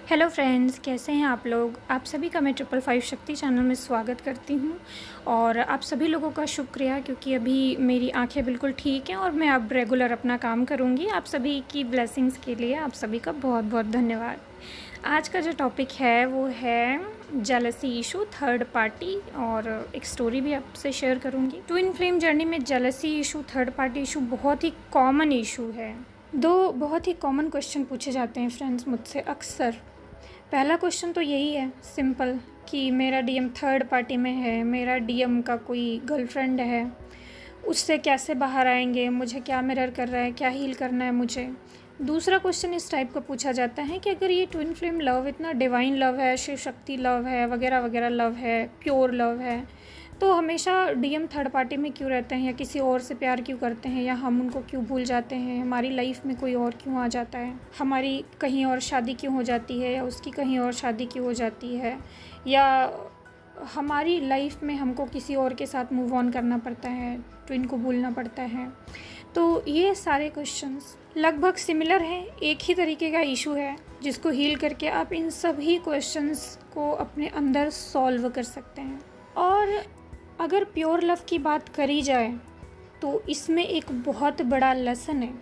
Hello friends, कैसे हैं आप लोग। आप सभी का मैं 555 शक्ति चैनल में स्वागत करती हूं और आप सभी लोगों का शुक्रिया, क्योंकि अभी मेरी आंखें बिल्कुल ठीक हैं और मैं अब रेगुलर अपना काम करूंगी। आप सभी की ब्लेसिंग्स के लिए आप सभी का बहुत बहुत धन्यवाद। आज का जो टॉपिक है वो है जेलसी इशू, थर्ड पार्टी, और एक स्टोरी भी आपसे शेयर करूंगी। ट्विन फ्लेम जर्नी में jealousy issue, third party issue बहुत ही कॉमन इशू है। दो बहुत ही कॉमन क्वेश्चन पूछे जाते हैं फ्रेंड्स मुझसे अक्सर। पहला क्वेश्चन तो यही है सिंपल, कि मेरा डीएम थर्ड पार्टी में है, मेरा डीएम का कोई गर्लफ्रेंड है, उससे कैसे बाहर आएंगे, मुझे क्या मिरर कर रहा है, क्या हील करना है मुझे। दूसरा क्वेश्चन इस टाइप का पूछा जाता है कि अगर ये ट्विन फ्लेम लव इतना डिवाइन लव है, शिव शक्ति लव है, वगैरह वगैरह लव है, प्योर लव है, तो हमेशा डीएम थर्ड पार्टी में क्यों रहते हैं, या किसी और से प्यार क्यों करते हैं, या हम उनको क्यों भूल जाते हैं, हमारी लाइफ में कोई और क्यों आ जाता है, हमारी कहीं और शादी क्यों हो जाती है, या उसकी कहीं और शादी क्यों हो जाती है, या हमारी लाइफ में हमको किसी और के साथ मूव ऑन करना पड़ता है, ट्विन को भूलना पड़ता है। तो ये सारे क्वेश्चंस लगभग सिमिलर हैं, एक ही तरीके का इशू है जिसको हील करके आप इन सभी क्वेश्चंस को अपने अंदर सॉल्व कर सकते हैं। और अगर प्योर लव की बात करी जाए तो इसमें एक बहुत बड़ा लेसन है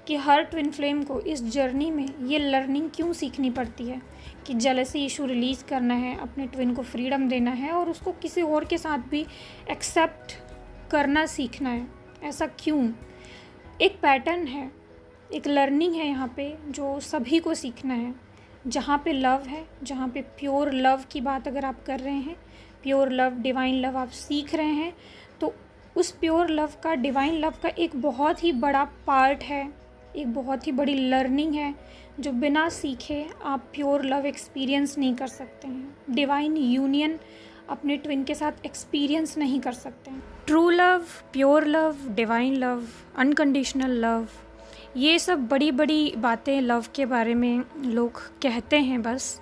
कि हर ट्विन फ्लेम को इस जर्नी में ये लर्निंग क्यों सीखनी पड़ती है कि जेलसी इशू रिलीज़ करना है, अपने ट्विन को फ्रीडम देना है और उसको किसी और के साथ भी एक्सेप्ट करना सीखना है। ऐसा क्यों? एक पैटर्न है, एक लर्निंग है यहाँ पे जो सभी को सीखना है। जहाँ पे लव है, जहाँ पे प्योर लव की बात अगर आप कर रहे हैं, प्योर लव, डिवाइन लव आप सीख रहे हैं, तो उस प्योर लव का, डिवाइन लव का एक बहुत ही बड़ा पार्ट है, एक बहुत ही बड़ी लर्निंग है जो बिना सीखे आप प्योर लव एक्सपीरियंस नहीं कर सकते हैं। डिवाइन यूनियन अपने ट्विन के साथ एक्सपीरियंस नहीं कर सकते हैं। True love, pure love, divine love, unconditional love, ये सब बड़ी बड़ी बातें लव के बारे में लोग कहते हैं बस।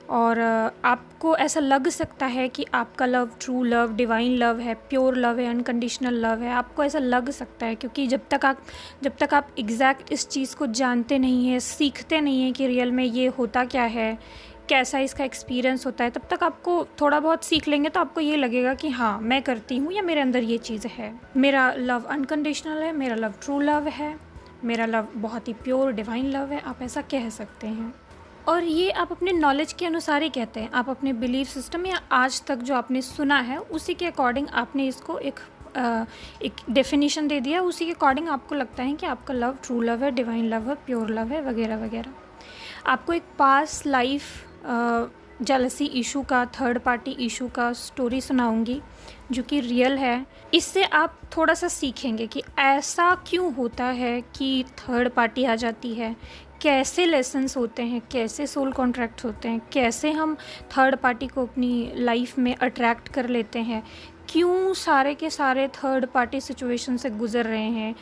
और आपको ऐसा लग सकता है कि आपका love true love, divine love है, प्योर लव है, अनकंडीशनल लव है। आपको ऐसा लग सकता है क्योंकि जब तक आप एग्जैक्ट इस चीज़ को जानते नहीं हैं, सीखते नहीं हैं कि रियल में ये होता क्या है, कैसा इसका एक्सपीरियंस होता है, तब तक आपको थोड़ा बहुत सीख लेंगे तो आपको ये लगेगा कि हाँ मैं करती हूँ या मेरे अंदर ये चीज़ है। मेरा लव अनकंडीशनल है, मेरा लव ट्रू लव है, मेरा लव बहुत ही प्योर डिवाइन लव है। आप ऐसा कह सकते हैं और ये आप अपने नॉलेज के अनुसार ही कहते हैं। आप अपने बिलीफ सिस्टम या आज तक जो आपने सुना है उसी के अकॉर्डिंग आपने इसको एक डेफिनेशन दे दिया, उसी के अकॉर्डिंग आपको लगता है कि आपका लव ट्रू लव है, डिवाइन लव है, प्योर लव है, वगैरह वगैरह। आपको एक पास्ट लाइफ जेलसी इशू का, थर्ड पार्टी इशू का स्टोरी सुनाऊंगी जो कि रियल है। इससे आप थोड़ा सा सीखेंगे कि ऐसा क्यों होता है कि थर्ड पार्टी आ जाती है, कैसे लेसन्स होते हैं, कैसे सोल कॉन्ट्रैक्ट्स होते हैं, कैसे हम थर्ड पार्टी को अपनी लाइफ में अट्रैक्ट कर लेते हैं, क्यों सारे के सारे थर्ड पार्टी सिचुएशन से गुज़र रहे हैं।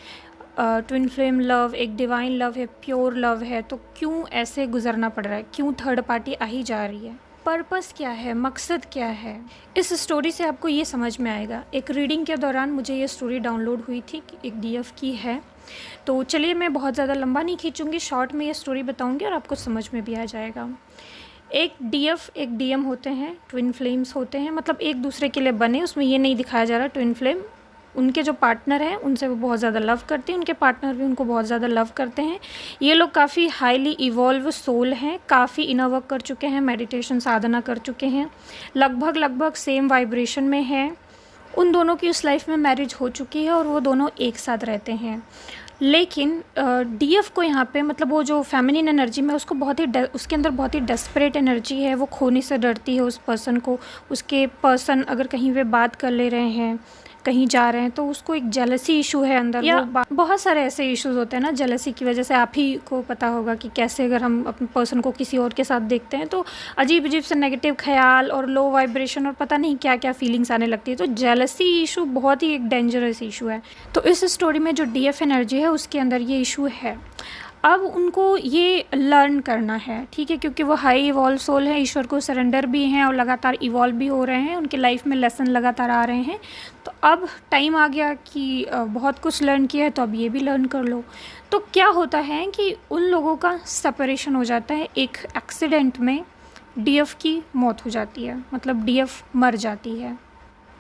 ट्विन फ्लेम लव एक डिवाइन लव है, प्योर लव है, तो क्यों ऐसे गुज़रना पड़ रहा है, क्यों थर्ड पार्टी आ ही जा रही है, पर्पस क्या है, मकसद क्या है। इस स्टोरी से आपको ये समझ में आएगा। एक रीडिंग के दौरान मुझे ये स्टोरी डाउनलोड हुई थी, एक डीएफ की है। तो चलिए, मैं बहुत ज़्यादा लंबा नहीं खींचूंगी, शॉर्ट में ये स्टोरी बताऊंगी और आपको समझ में भी आ जाएगा। एक डीएफ एक डीएम होते हैं, ट्विन फ्लेम्स होते हैं, मतलब एक दूसरे के लिए बने। उसमें ये नहीं दिखाया जा रहा ट्विन फ्लेम, उनके जो पार्टनर हैं उनसे वो बहुत ज़्यादा लव करते हैं, उनके पार्टनर भी उनको बहुत ज़्यादा लव करते हैं। ये लोग काफ़ी हाईली इवॉल्व सोल हैं, काफ़ी इनर वर्क कर चुके हैं, मेडिटेशन साधना कर चुके हैं, लगभग सेम वाइब्रेशन में हैं। उन दोनों की उस लाइफ में मैरिज हो चुकी है और वो दोनों एक साथ रहते हैं। लेकिन डीएफ को यहाँ पे, मतलब वो जो फेमिनिन एनर्जी में, उसको बहुत ही उसके अंदर बहुत ही डेस्परेट एनर्जी है। वो खोने से डरती है उस पर्सन को। उसके पर्सन अगर कहीं वे बात कर ले रहे हैं, कहीं जा रहे हैं, तो उसको एक जेलसी इशू है अंदर। या बहुत सारे ऐसे इश्यूज होते हैं ना जेलसी की वजह से। आप ही को पता होगा कि कैसे अगर हम अपने पर्सन को किसी और के साथ देखते हैं तो अजीब अजीब से नेगेटिव ख्याल और लो वाइब्रेशन और पता नहीं क्या क्या फीलिंग्स आने लगती है। तो जेलसी इशू बहुत ही एक डेंजरस इशू है। तो इस स्टोरी में जो डीएफ एनर्जी है उसके अंदर ये इशू है। अब उनको ये लर्न करना है, ठीक है, क्योंकि वो हाई इवॉल्व सोल है, ईश्वर को सरेंडर भी हैं और लगातार इवॉल्व भी हो रहे हैं, उनकी लाइफ में लेसन लगातार आ रहे हैं। तो अब टाइम आ गया कि बहुत कुछ लर्न किया है तो अब ये भी लर्न कर लो। तो क्या होता है कि उन लोगों का सेपरेशन हो जाता है, एक एक्सीडेंट में डीएफ की मौत हो जाती है, मतलब डीएफ मर जाती है।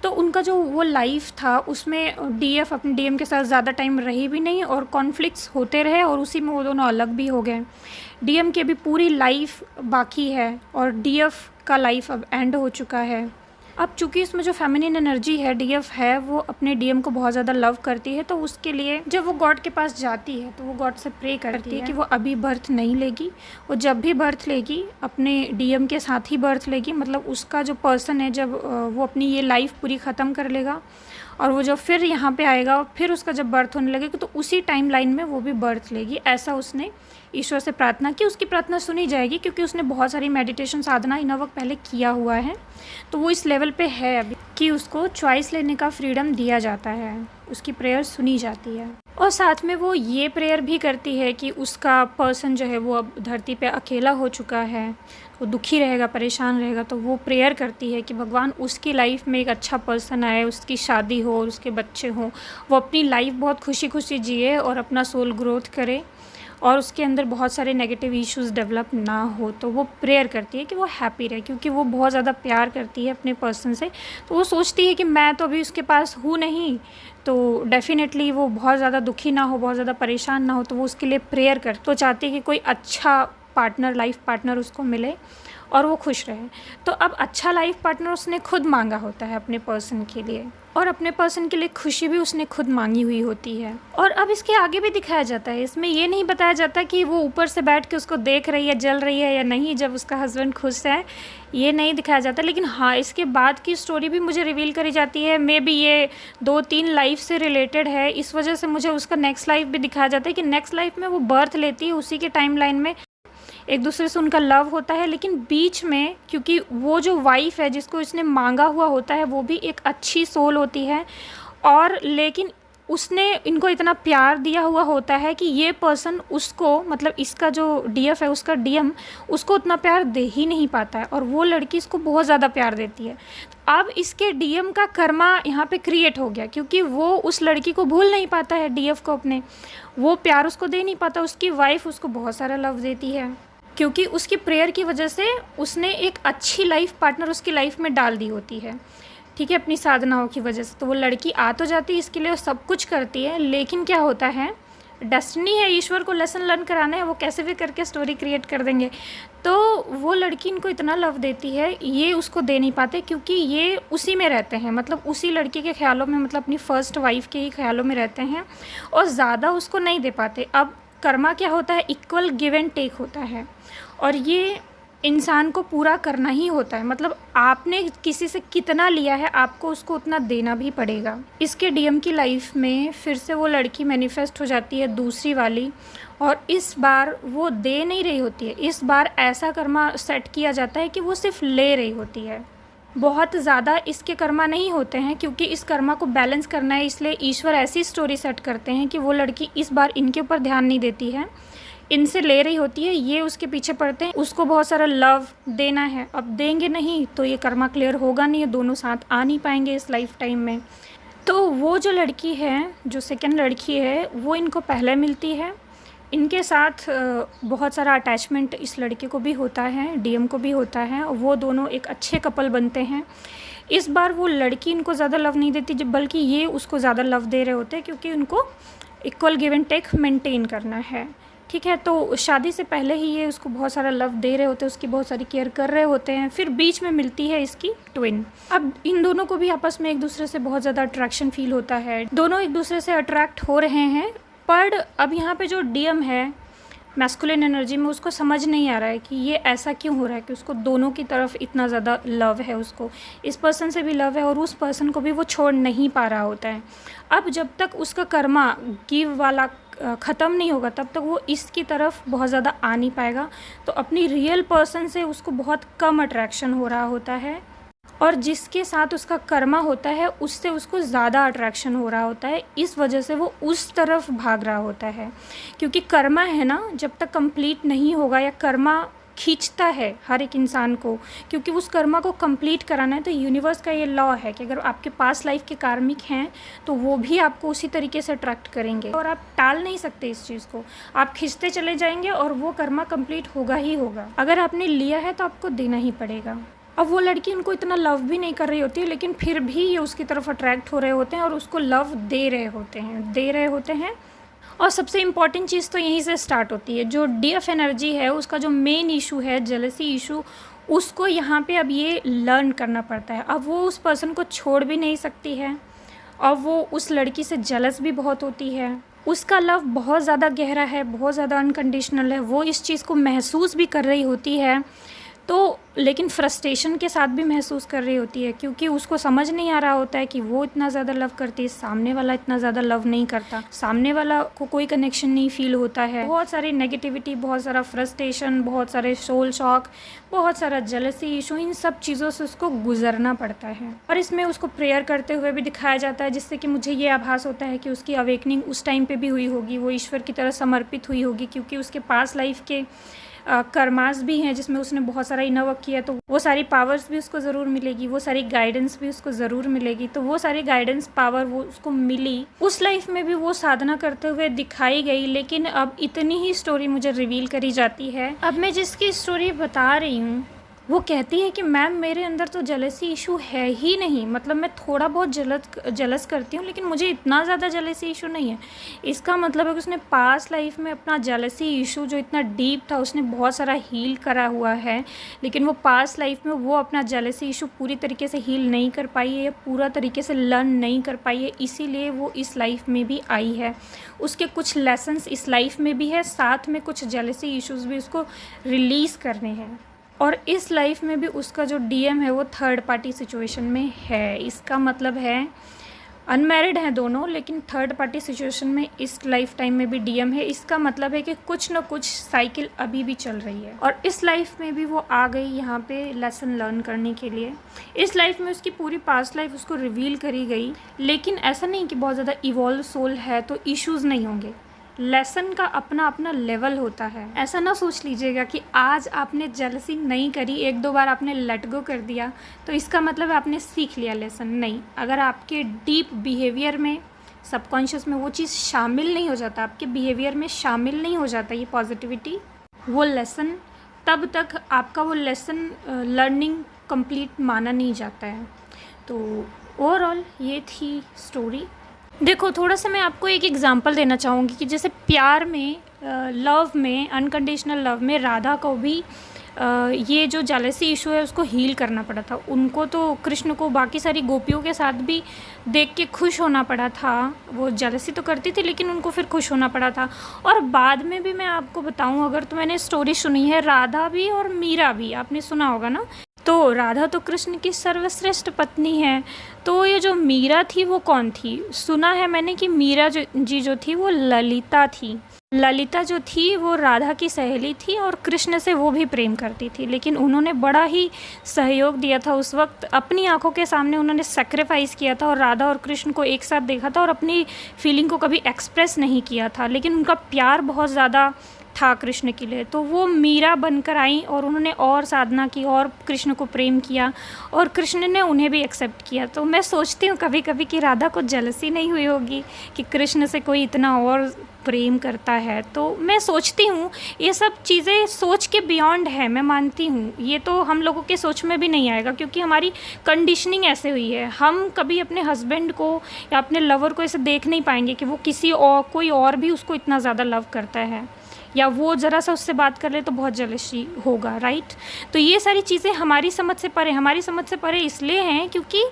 तो उनका जो वो लाइफ था उसमें डीएफ अपने डीएम के साथ ज़्यादा टाइम रही भी नहीं और कॉन्फ्लिक्ट्स होते रहे और उसी में वो दोनों अलग भी हो गए। डीएम की अभी पूरी लाइफ बाकी है और डीएफ का लाइफ अब एंड हो चुका है। अब चूँकि इसमें जो फेमिनिन एनर्जी है, डीएफ है, वो अपने डीएम को बहुत ज़्यादा लव करती है, तो उसके लिए जब वो गॉड के पास जाती है तो वो गॉड से प्रे करती है कि वो अभी बर्थ नहीं लेगी। वो जब भी बर्थ लेगी अपने डीएम के साथ ही बर्थ लेगी, मतलब उसका जो पर्सन है जब वो अपनी ये लाइफ पूरी ख़त्म कर लेगा और वो जब फिर यहाँ पे आएगा और फिर उसका जब बर्थ होने लगेगा तो उसी टाइम लाइन में वो भी बर्थ लेगी। ऐसा उसने ईश्वर से प्रार्थना की, उसकी प्रार्थना सुनी जाएगी क्योंकि उसने बहुत सारी मेडिटेशन साधना इन वक्त पहले किया हुआ है। तो वो इस लेवल पे है अभी कि उसको चॉइस लेने का फ्रीडम दिया जाता है, उसकी प्रेयर सुनी जाती है। और साथ में वो ये प्रेयर भी करती है कि उसका पर्सन जो है वो अब धरती पे अकेला हो चुका है, वो दुखी रहेगा, परेशान रहेगा, तो वो प्रेयर करती है कि भगवान उसकी लाइफ में एक अच्छा पर्सन आए, उसकी शादी हो और उसके बच्चे हों, वो अपनी लाइफ बहुत खुशी खुशी जिए और अपना सोल ग्रोथ करे और उसके अंदर बहुत सारे नेगेटिव इश्यूज़ डेवलप ना हो। तो वो प्रेयर करती है कि वो हैप्पी रहे, क्योंकि वो बहुत ज़्यादा प्यार करती है अपने पर्सन से। तो वो सोचती है कि मैं तो अभी उसके पास हूँ नहीं, तो डेफ़िनेटली वो बहुत ज़्यादा दुखी ना हो, बहुत ज़्यादा परेशान ना हो, तो वो उसके लिए प्रेयर कर तो चाहती है कि कोई अच्छा पार्टनर, लाइफ पार्टनर उसको मिले और वो खुश रहे। तो अब अच्छा लाइफ पार्टनर उसने खुद मांगा होता है अपने पर्सन के लिए और अपने पर्सन के लिए खुशी भी उसने खुद मांगी हुई होती है। और अब इसके आगे भी दिखाया जाता है, इसमें ये नहीं बताया जाता कि वो ऊपर से बैठ के उसको देख रही है, जल रही है या नहीं जब उसका हस्बैंड खुश है, ये नहीं दिखाया जाता। लेकिन हाँ, इसके बाद की स्टोरी भी मुझे रिवील करी जाती है। मे बी ये 2-3 लाइफ से रिलेटेड है, इस वजह से मुझे उसका नेक्स्ट लाइफ भी दिखाया जाता है कि नेक्स्ट लाइफ में वो बर्थ लेती है, उसी के टाइम लाइन में एक दूसरे से उनका लव होता है। लेकिन बीच में क्योंकि वो जो वाइफ है जिसको इसने मांगा हुआ होता है वो भी एक अच्छी सोल होती है और लेकिन उसने इनको इतना प्यार दिया हुआ होता है कि ये पर्सन उसको, मतलब इसका जो डीएफ है उसका डीएम उसको उतना प्यार दे ही नहीं पाता है और वो लड़की इसको बहुत ज़्यादा प्यार देती है। अब इसके डीएम का कर्मा यहाँ पे क्रिएट हो गया क्योंकि वो उस लड़की को भूल नहीं पाता है, डीएफ को अपने, वो प्यार उसको दे नहीं पाता। उसकी वाइफ उसको बहुत सारा लव देती है क्योंकि उसकी प्रेयर की वजह से उसने एक अच्छी लाइफ पार्टनर उसकी लाइफ में डाल दी होती है, ठीक है, अपनी साधनाओं की वजह से। तो वो लड़की आ तो जाती है, इसके लिए वो सब कुछ करती है, लेकिन क्या होता है, डेस्टिनी है, ईश्वर को लेसन लर्न कराना है, वो कैसे भी करके स्टोरी क्रिएट कर देंगे। तो वो लड़की इनको इतना लव देती है, ये उसको दे नहीं पाते क्योंकि ये उसी में रहते हैं, मतलब उसी लड़की के ख्यालों में, मतलब अपनी फ़र्स्ट वाइफ के ही ख्यालों में रहते हैं और ज़्यादा उसको नहीं दे पाते। अब कर्मा क्या होता है, इक्वल गिव एंड टेक होता है और ये इंसान को पूरा करना ही होता है। मतलब आपने किसी से कितना लिया है आपको उसको उतना देना भी पड़ेगा। इसके डीएम की लाइफ में फिर से वो लड़की मैनिफेस्ट हो जाती है, दूसरी वाली, और इस बार वो दे नहीं रही होती है, इस बार ऐसा कर्मा सेट किया जाता है कि वो सिर्फ ले रही होती है। बहुत ज़्यादा इसके कर्मा नहीं होते हैं क्योंकि इस कर्मा को बैलेंस करना है, इसलिए ईश्वर ऐसी स्टोरी सेट करते हैं कि वो लड़की इस बार इनके ऊपर ध्यान नहीं देती है, इनसे ले रही होती है, ये उसके पीछे पड़ते हैं, उसको बहुत सारा लव देना है। अब देंगे नहीं तो ये कर्मा क्लियर होगा नहीं, ये दोनों साथ आ नहीं पाएंगे इस लाइफ टाइम में। तो वो जो लड़की है, जो सेकंड लड़की है, वो इनको पहले मिलती है, इनके साथ बहुत सारा अटैचमेंट इस लड़के को भी होता है, डीएम को भी होता है, वो दोनों एक अच्छे कपल बनते हैं। इस बार वो लड़की इनको ज़्यादा लव नहीं देती बल्कि ये उसको ज़्यादा लव दे रहे होते हैं क्योंकि उनको equal give and take maintain करना है, ठीक है। तो शादी से पहले ही ये उसको बहुत सारा लव दे रहे होते हैं, उसकी बहुत सारी केयर कर रहे होते हैं। फिर बीच में मिलती है इसकी ट्विन। अब इन दोनों को भी आपस में एक दूसरे से बहुत ज़्यादा अट्रैक्शन फील होता है, दोनों एक दूसरे से अट्रैक्ट हो रहे हैं। पर अब यहाँ पे जो डीएम है मैस्कुलिन एनर्जी में, उसको समझ नहीं आ रहा है कि ये ऐसा क्यों हो रहा है कि उसको दोनों की तरफ इतना ज़्यादा लव है, उसको इस पर्सन से भी लव है और उस पर्सन को भी वो छोड़ नहीं पा रहा होता है। अब जब तक उसका कर्मा गिव वाला ख़त्म नहीं होगा तब तक वो इसकी तरफ बहुत ज़्यादा आ नहीं पाएगा। तो अपनी रियल पर्सन से उसको बहुत कम अट्रैक्शन हो रहा होता है और जिसके साथ उसका कर्मा होता है उससे उसको ज़्यादा अट्रैक्शन हो रहा होता है, इस वजह से वो उस तरफ भाग रहा होता है। क्योंकि कर्मा है ना, जब तक कंप्लीट नहीं होगा, या कर्मा खींचता है हर एक इंसान को, क्योंकि उस कर्मा को कंप्लीट कराना है। तो यूनिवर्स का ये लॉ है कि अगर आपके पास लाइफ के कार्मिक हैं तो वो भी आपको उसी तरीके से अट्रैक्ट करेंगे, और आप टाल नहीं सकते इस चीज़ को। आप खींचते चले जाएंगे और वो कर्मा कंप्लीट होगा ही होगा। अगर आपने लिया है तो आपको देना ही पड़ेगा। अब वो लड़की उनको इतना लव भी नहीं कर रही होती है, लेकिन फिर भी ये उसकी तरफ अट्रैक्ट हो रहे होते हैं और उसको लव दे रहे होते हैं। और सबसे इम्पॉर्टेंट चीज़ तो यहीं से स्टार्ट होती है। जो डीएफ एनर्जी है, उसका जो मेन इशू है, जेलसी इशू, उसको यहाँ पे अब ये लर्न करना पड़ता है। अब वो उस पर्सन को छोड़ भी नहीं सकती है, और वो उस लड़की से जेलस भी बहुत होती है। उसका लव बहुत ज़्यादा गहरा है, बहुत ज़्यादा अनकंडीशनल है। वो इस चीज़ को महसूस भी कर रही होती है, तो लेकिन फ्रस्ट्रेशन के साथ भी महसूस कर रही होती है, क्योंकि उसको समझ नहीं आ रहा होता है कि वो इतना ज़्यादा लव करती है, सामने वाला इतना ज़्यादा लव नहीं करता, सामने वाला को कोई कनेक्शन नहीं फील होता है। बहुत सारी नेगेटिविटी, बहुत सारा फ्रस्ट्रेशन, बहुत सारे सोल शॉक, बहुत सारा जेलसी इशू, इन सब चीज़ों से उसको गुजरना पड़ता है। और इसमें उसको प्रेयर करते हुए भी दिखाया जाता है, जिससे कि मुझे ये आभास होता है कि उसकी अवेकनिंग उस टाइम पर भी हुई होगी, वो ईश्वर की तरह समर्पित हुई होगी, क्योंकि उसके पास लाइफ के कर्मास भी हैं जिसमें उसने बहुत सारा इनर वर्क किया, तो वो सारी पावर्स भी उसको ज़रूर मिलेगी, वो सारी गाइडेंस भी उसको ज़रूर मिलेगी। तो वो सारी गाइडेंस पावर वो उसको मिली, उस लाइफ में भी वो साधना करते हुए दिखाई गई। लेकिन अब इतनी ही स्टोरी मुझे रिवील करी जाती है। अब मैं जिसकी स्टोरी बता रही हूँ वो कहती है कि मैम मेरे अंदर तो जेलसी इशू है ही नहीं, मतलब मैं थोड़ा बहुत जलस करती हूँ, लेकिन मुझे इतना ज़्यादा जेलसी इशू नहीं है। इसका मतलब है कि उसने पास्ट लाइफ में अपना जेलसी इशू जो इतना डीप था उसने बहुत सारा हील करा हुआ है, लेकिन वो पास्ट लाइफ में वो अपना जेलसी इशू पूरी तरीके से हील नहीं कर पाई है, या पूरा तरीके से लर्न नहीं कर पाई है, इसीलिए वो इस लाइफ में भी आई है। उसके कुछ लेसन्स इस लाइफ में भी है, साथ में कुछ जेलसी इशूज़ भी उसको रिलीज़ करने हैं। और इस लाइफ में भी उसका जो डीएम है वो थर्ड पार्टी सिचुएशन में है। इसका मतलब है अनमैरिड हैं दोनों, लेकिन थर्ड पार्टी सिचुएशन में इस लाइफ टाइम में भी डीएम है। इसका मतलब है कि कुछ न कुछ साइकिल अभी भी चल रही है, और इस लाइफ में भी वो आ गई यहाँ पे लेसन लर्न करने के लिए। इस लाइफ में उसकी पूरी पास्ट लाइफ उसको रिवील करी गई, लेकिन ऐसा नहीं कि बहुत ज़्यादा इवॉल्व सोल है तो इश्यूज़ नहीं होंगे। लेसन का अपना अपना लेवल होता है। ऐसा ना सोच लीजिएगा कि आज आपने जेलसी नहीं करी, एक दो बार आपने लेट गो कर दिया तो इसका मतलब आपने सीख लिया लेसन। नहीं, अगर आपके डीप बिहेवियर में, सबकॉन्शियस में वो चीज़ शामिल नहीं हो जाता, आपके बिहेवियर में शामिल नहीं हो जाता ये पॉजिटिविटी, वो लेसन, तब तक आपका वो लेसन लर्निंग कंप्लीट माना नहीं जाता है। तो ओवरऑल ये थी स्टोरी। देखो, थोड़ा सा मैं आपको एक एग्जांपल देना चाहूँगी कि जैसे प्यार में, लव में, अनकंडीशनल लव में राधा को भी ये जो जेलसी इशू है उसको हील करना पड़ा था। उनको तो, कृष्ण को बाकी सारी गोपियों के साथ भी देख के खुश होना पड़ा था। वो जेलसी तो करती थी लेकिन उनको फिर खुश होना पड़ा था। और बाद में भी मैं आपको बताऊँ, अगर तो मैंने स्टोरी सुनी है, राधा भी और मीरा भी आपने सुना होगा ना। तो राधा तो कृष्ण की सर्वश्रेष्ठ पत्नी है, तो ये जो मीरा थी वो कौन थी? सुना है मैंने कि मीरा जो थी वो ललिता थी। ललिता जो थी वो राधा की सहेली थी और कृष्ण से वो भी प्रेम करती थी, लेकिन उन्होंने बड़ा ही सहयोग दिया था उस वक्त। अपनी आंखों के सामने उन्होंने सेक्रीफाइस किया था और राधा और कृष्ण को एक साथ देखा था और अपनी फीलिंग को कभी एक्सप्रेस नहीं किया था, लेकिन उनका प्यार बहुत ज़्यादा था कृष्ण के लिए। तो वो मीरा बनकर आई और उन्होंने और साधना की और कृष्ण को प्रेम किया और कृष्ण ने उन्हें भी एक्सेप्ट किया। तो मैं सोचती हूँ कभी कभी कि राधा को जेलसी नहीं हुई होगी कि कृष्ण से कोई इतना और प्रेम करता है। तो मैं सोचती हूँ ये सब चीज़ें सोच के बियॉन्ड है, मैं मानती हूँ। ये तो हम लोगों के सोच में भी नहीं आएगा क्योंकि हमारी कंडीशनिंग ऐसे हुई है। हम कभी अपने हस्बैंड को या अपने लवर को ऐसे देख नहीं पाएंगे कि वो किसी और, कोई और भी उसको इतना ज़्यादा लव करता है, या वो ज़रा सा उससे बात कर ले तो बहुत जेलसी होगा, राइट। तो ये सारी चीज़ें हमारी समझ से परे, हमारी समझ से परे इसलिए हैं क्योंकि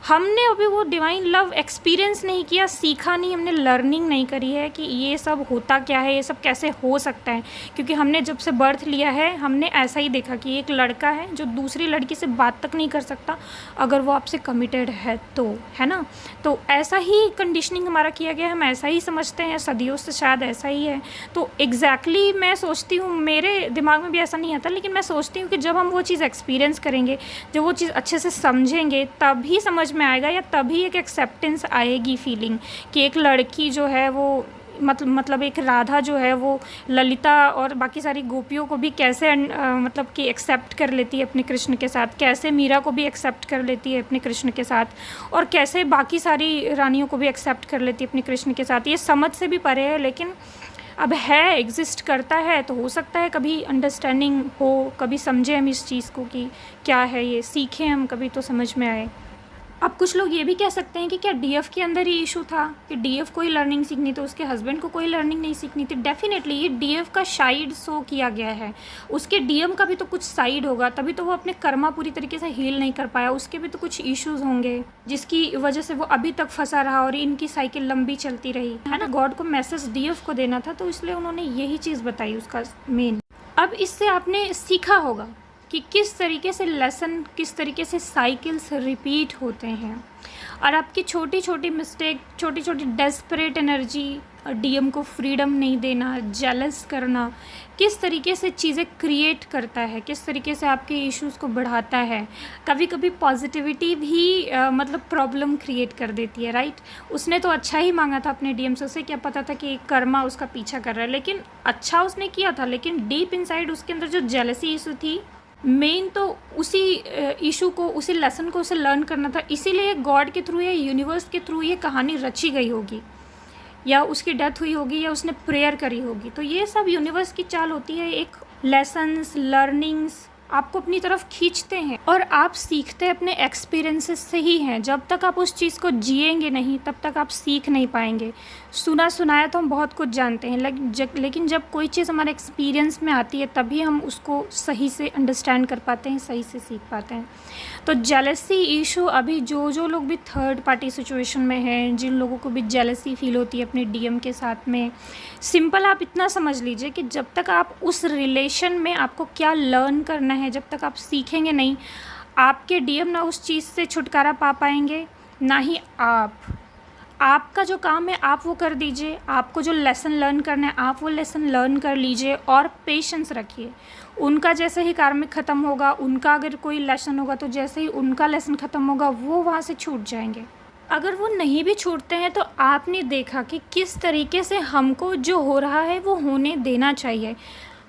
हमने अभी वो डिवाइन लव एक्सपीरियंस नहीं किया, सीखा नहीं, हमने लर्निंग नहीं करी है कि ये सब होता क्या है, ये सब कैसे हो सकता है। क्योंकि हमने जब से बर्थ लिया है हमने ऐसा ही देखा कि एक लड़का है जो दूसरी लड़की से बात तक नहीं कर सकता अगर वो आपसे कमिटेड है तो, है ना। तो ऐसा ही कंडीशनिंग हमारा किया गया है, हम ऐसा ही समझते हैं, सदियों से शायद ऐसा ही है। तो एग्जैक्टली मैं सोचती हूँ, मेरे दिमाग में भी ऐसा नहीं आता, लेकिन मैं सोचती हूँ कि जब हम वो चीज़ एक्सपीरियंस करेंगे, जब वो चीज़ अच्छे से समझेंगे, तभी समझ में आएगा, या तभी एक एक्सेप्टेंस आएगी फीलिंग कि एक लड़की जो है वो मतलब एक राधा जो है वो ललिता और बाकी सारी गोपियों को भी कैसे मतलब कि एक्सेप्ट कर लेती है अपने कृष्ण के साथ, कैसे मीरा को भी एक्सेप्ट कर लेती है अपने कृष्ण के साथ, और कैसे बाकी सारी रानियों को भी एक्सेप्ट कर लेती है अपने कृष्ण के साथ। ये समझ से भी परे है, लेकिन अब है, एग्जिस्ट करता है, तो हो सकता है कभी अंडरस्टैंडिंग हो, कभी समझें हम इस चीज़ को कि क्या है ये, सीखें हम कभी तो समझ में आए। अब कुछ लोग ये भी कह सकते हैं कि क्या डीएफ के अंदर ही इशू था कि डीएफ को ही लर्निंग सीखनी थी, उसके हस्बैंड को कोई लर्निंग नहीं सीखनी थी। डेफिनेटली ये डीएफ का साइड शो किया गया है, उसके डीएम का भी तो कुछ साइड होगा, तभी तो वो अपने कर्मा पूरी तरीके से हील नहीं कर पाया, उसके भी तो कुछ इश्यूज होंगे जिसकी वजह से वो अभी तक फंसा रहा और इनकी साइकिल लंबी चलती रही, है ना। गॉड को मैसेज डीएफ को देना था, तो इसलिए उन्होंने यही चीज़ बताई उसका मेन। अब इससे आपने सीखा होगा कि किस तरीके से लेसन, किस तरीके से साइकिल्स रिपीट होते हैं, और आपकी छोटी छोटी मिस्टेक, छोटी छोटी डेस्परेट एनर्जी, डीएम को फ्रीडम नहीं देना, जेलस करना, किस तरीके से चीज़ें क्रिएट करता है, किस तरीके से आपके इश्यूज़ को बढ़ाता है। कभी कभी पॉजिटिविटी भी मतलब प्रॉब्लम क्रिएट कर देती है, राइट। उसने तो अच्छा ही मांगा था अपने डीएम से, उसे क्या पता था कि कर्मा उसका पीछा कर रहा है, लेकिन अच्छा उसने किया था, लेकिन डीप इनसाइड उसके अंदर जो जेलसी इशू थी, मेन तो उसी इशू को, उसी लेसन को उसे लर्न करना था। इसीलिए गॉड के थ्रू या यूनिवर्स के थ्रू ये कहानी रची गई होगी, या उसकी डेथ हुई होगी, या उसने प्रेयर करी होगी। तो ये सब यूनिवर्स की चाल होती है, एक लेसन्स, लर्निंग्स आपको अपनी तरफ खींचते हैं, और आप सीखते अपने एक्सपीरियंसेस से ही हैं। जब तक आप उस चीज़ को जिएंगे नहीं, तब तक आप सीख नहीं पाएंगे। सुना सुनाया तो हम बहुत कुछ जानते हैं, लेकिन जब कोई चीज़ हमारे एक्सपीरियंस में आती है, तभी हम उसको सही से अंडरस्टैंड कर पाते हैं, सही से सीख पाते हैं। तो जेलसी इशू, अभी जो लोग भी थर्ड पार्टी सिचुएशन में हैं, जिन लोगों को भी जेलसी फील होती है अपने डीएम के साथ में, सिंपल आप इतना समझ लीजिए कि जब तक आप उस रिलेशन में आपको क्या लर्न करना है, जब तक आप सीखेंगे नहीं, आपके डीएम ना उस चीज़ से छुटकारा पा पाएंगे, ना ही आपका जो काम है आप वो कर दीजिए, आपको जो लेसन लर्न करना है आप वो लेसन लर्न कर लीजिए, और पेशेंस रखिए। उनका जैसे ही कार्मिक ख़त्म होगा, उनका अगर कोई लेसन होगा, तो जैसे ही उनका लेसन ख़त्म होगा वो वहाँ से छूट जाएंगे। अगर वो नहीं भी छूटते हैं, तो आपने देखा कि किस तरीके से हमको जो हो रहा है वो होने देना चाहिए।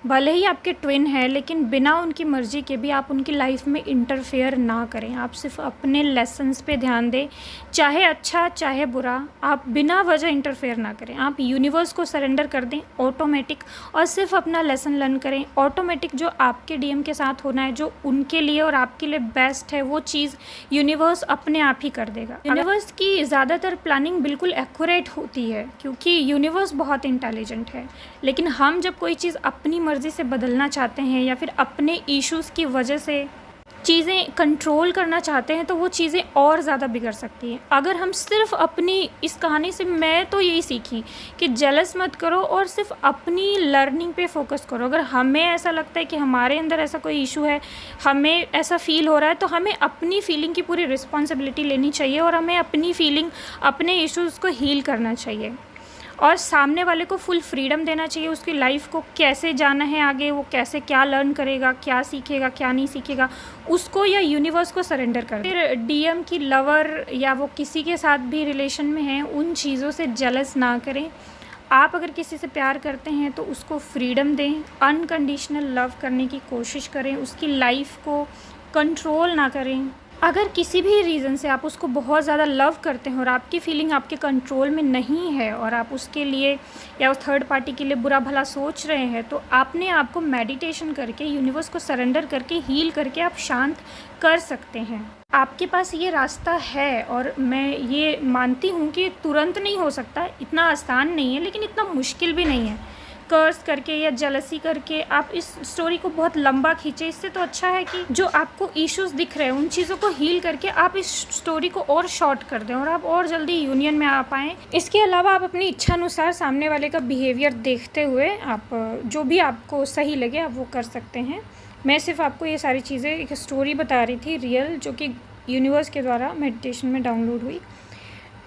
भले ही आपके ट्विन है, लेकिन बिना उनकी मर्ज़ी के भी आप उनकी लाइफ में इंटरफेयर ना करें। आप सिर्फ अपने लेसन्स पे ध्यान दें, चाहे अच्छा चाहे बुरा, आप बिना वजह इंटरफेयर ना करें। आप यूनिवर्स को सरेंडर कर दें ऑटोमेटिक, और सिर्फ अपना लेसन लर्न करें ऑटोमेटिक। जो आपके डीएम के साथ होना है, जो उनके लिए और आपके लिए बेस्ट है, वो चीज़ यूनिवर्स अपने आप ही कर देगा। यूनिवर्स की ज़्यादातर प्लानिंग बिल्कुल एक्यूरेट होती है, क्योंकि यूनिवर्स बहुत इंटेलिजेंट है। लेकिन हम जब कोई चीज़ अपनी मर्ज़ी से बदलना चाहते हैं, या फिर अपने इश्यूज़ की वजह से चीज़ें कंट्रोल करना चाहते हैं, तो वो चीज़ें और ज़्यादा बिगड़ सकती हैं। अगर हम सिर्फ अपनी इस कहानी से, मैं तो यही सीखी कि जेलस मत करो और सिर्फ अपनी लर्निंग पे फोकस करो। अगर हमें ऐसा लगता है कि हमारे अंदर ऐसा कोई इशू है, हमें ऐसा फील हो रहा है, तो हमें अपनी फीलिंग की पूरी रिस्पॉन्सिबिलिटी लेनी चाहिए, और हमें अपनी फीलिंग, अपने इश्यूज़ को हील करना चाहिए, और सामने वाले को फुल फ्रीडम देना चाहिए। उसकी लाइफ को कैसे जाना है आगे, वो कैसे क्या लर्न करेगा, क्या सीखेगा, क्या नहीं सीखेगा, उसको या यूनिवर्स को सरेंडर कर। फिर डीएम की लवर या वो किसी के साथ भी रिलेशन में है, उन चीज़ों से जेलस ना करें। आप अगर किसी से प्यार करते हैं तो उसको फ्रीडम दें, अनकंडीशनल लव करने की कोशिश करें, उसकी लाइफ को कंट्रोल ना करें। अगर किसी भी रीज़न से आप उसको बहुत ज़्यादा लव करते हैं और आपकी फीलिंग आपके कंट्रोल में नहीं है, और आप उसके लिए या उस थर्ड पार्टी के लिए बुरा भला सोच रहे हैं, तो आपने आपको मेडिटेशन करके, यूनिवर्स को सरेंडर करके, हील करके आप शांत कर सकते हैं। आपके पास ये रास्ता है, और मैं ये मानती हूँ कि तुरंत नहीं हो सकता, इतना आसान नहीं है, लेकिन इतना मुश्किल भी नहीं है। कर्स करके या जेलसी करके आप इस स्टोरी को बहुत लंबा खींचे। इससे तो अच्छा है कि जो आपको इश्यूज दिख रहे हैं उन चीज़ों को हील करके आप इस स्टोरी को और शॉर्ट कर दें और आप और जल्दी यूनियन में आ पाएँ। इसके अलावा आप अपनी इच्छा अनुसार सामने वाले का बिहेवियर देखते हुए आप जो भी आपको सही लगे आप वो कर सकते हैं। मैं सिर्फ आपको ये सारी चीज़ें एक स्टोरी बता रही थी रियल, जो कि यूनिवर्स के द्वारा मेडिटेशन में डाउनलोड हुई।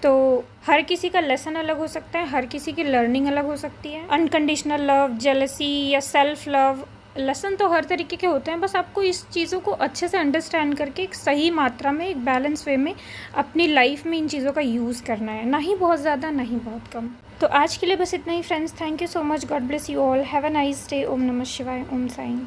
तो हर किसी का लेसन अलग हो सकता है, हर किसी की लर्निंग अलग हो सकती है। अनकंडीशनल लव, जेलसी या सेल्फ लव, लेसन तो हर तरीके के होते हैं। बस आपको इस चीज़ों को अच्छे से अंडरस्टैंड करके एक सही मात्रा में, एक बैलेंस वे में अपनी लाइफ में इन चीज़ों का यूज़ करना है, ना ही बहुत ज़्यादा ना ही बहुत कम। तो आज के लिए बस इतना ही friends. Thank you so much. God bless you all. Have a nice day. ओम नमः शिवाय। ओम साईं।